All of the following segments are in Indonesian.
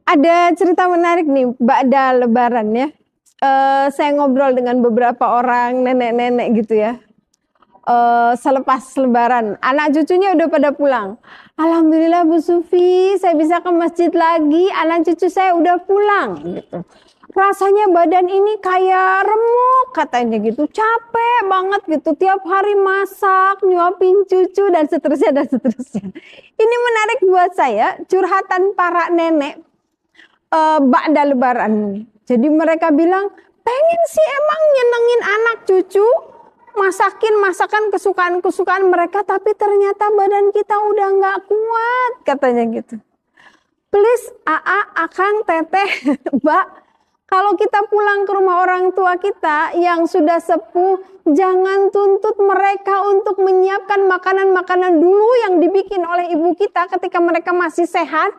Ada cerita menarik nih, ba'da Lebaran ya. Saya ngobrol dengan beberapa orang nenek-nenek gitu ya. Selepas Lebaran, anak cucunya udah pada pulang. Alhamdulillah Bu Sufi, saya bisa ke masjid lagi. Anak cucu saya udah pulang. Gitu. Rasanya badan ini kayak remuk katanya gitu, capek banget gitu. Tiap hari masak, nyuapin cucu dan seterusnya dan seterusnya. Ini menarik buat saya, curhatan para nenek. Ba'da Lebaran. Jadi mereka bilang, pengen sih emang nyenengin anak cucu, masakin masakan kesukaan mereka, tapi ternyata badan kita udah nggak kuat, katanya gitu. Please, akang, teteh, mbak, kalau kita pulang ke rumah orang tua kita yang sudah sepuh, jangan tuntut mereka untuk menyiapkan makanan-makanan dulu yang dibikin oleh ibu kita ketika mereka masih sehat.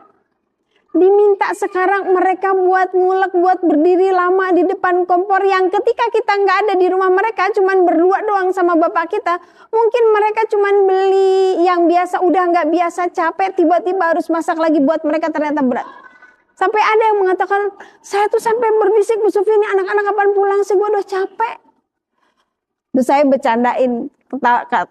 Diminta sekarang mereka buat ngulek, buat berdiri lama di depan kompor yang ketika kita nggak ada di rumah mereka, cuman berdua doang sama bapak kita. Mungkin mereka cuman beli yang biasa, udah nggak biasa capek, tiba-tiba harus masak lagi buat mereka, ternyata berat. Sampai ada yang mengatakan, saya tuh sampai berbisik, Bu Sufi, ini anak-anak kapan pulang sih, gue udah capek. Terus saya bercandain,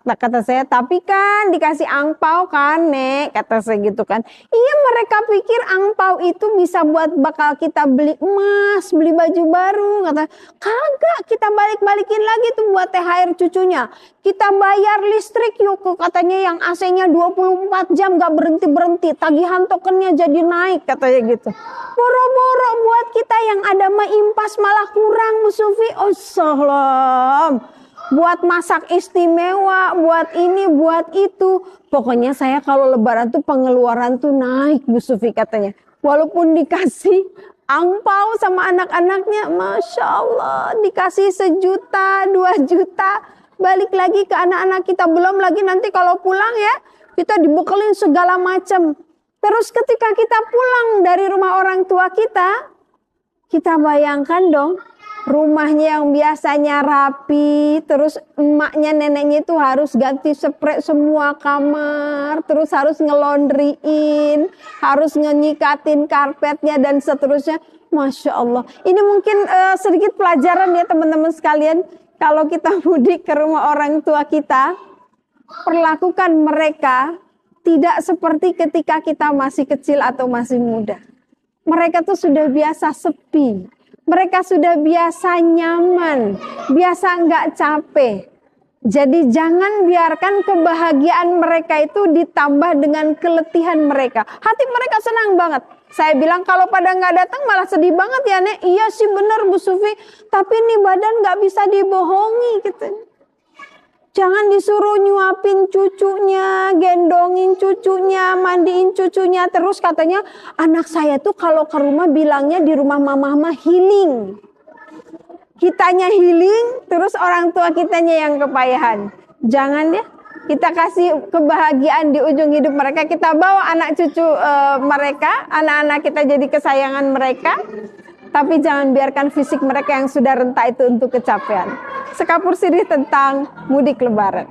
kata saya, tapi kan dikasih angpau kan Nek, kata saya gitu kan. Iya, mereka pikir angpau itu bisa buat bakal kita beli emas, beli baju baru. Kata, kagak, kita balik-balikin lagi tuh buat THR cucunya. Kita bayar listrik yuk, katanya yang AC-nya 24 jam gak berhenti-berhenti. Tagihan tokennya jadi naik, katanya gitu. Boro-boro buat kita yang ada mah impas malah kurang, Bu Sufi. Oh salam. Buat masak istimewa, buat ini, buat itu. Pokoknya saya kalau Lebaran tuh pengeluaran tuh naik, Bu Sufi katanya. Walaupun dikasih angpau sama anak-anaknya, Masya Allah, dikasih 1 juta, 2 juta. Balik lagi ke anak-anak kita. Belum lagi nanti kalau pulang ya, kita dibekelin segala macam. Terus ketika kita pulang dari rumah orang tua kita bayangkan dong. Rumahnya yang biasanya rapi, terus emaknya, neneknya itu harus ganti spray semua kamar, terus harus ngelondriin, harus ngenyikatin karpetnya dan seterusnya. Masya Allah. Ini mungkin sedikit pelajaran ya teman-teman sekalian. Kalau kita mudik ke rumah orang tua kita, perlakukan mereka tidak seperti ketika kita masih kecil atau masih muda. Mereka tuh sudah biasa sepi. Mereka sudah biasa nyaman, biasa nggak capek. Jadi jangan biarkan kebahagiaan mereka itu ditambah dengan keletihan mereka. Hati mereka senang banget. Saya bilang kalau pada nggak datang malah sedih banget ya Nek. Iya sih benar Bu Sufi, tapi nih badan nggak bisa dibohongi gitu. Jangan disuruh nyuapin cucunya, gendongin cucunya, mandiin cucunya. Terus katanya anak saya tuh kalau ke rumah bilangnya di rumah mama healing. Kitanya healing, terus orang tua kitanya yang kepayahan. Jangan ya, kita kasih kebahagiaan di ujung hidup mereka. Kita bawa anak cucu mereka, anak-anak kita jadi kesayangan mereka. Tapi jangan biarkan fisik mereka yang sudah renta itu untuk kecapean. Sekapur sirih tentang mudik Lebaran.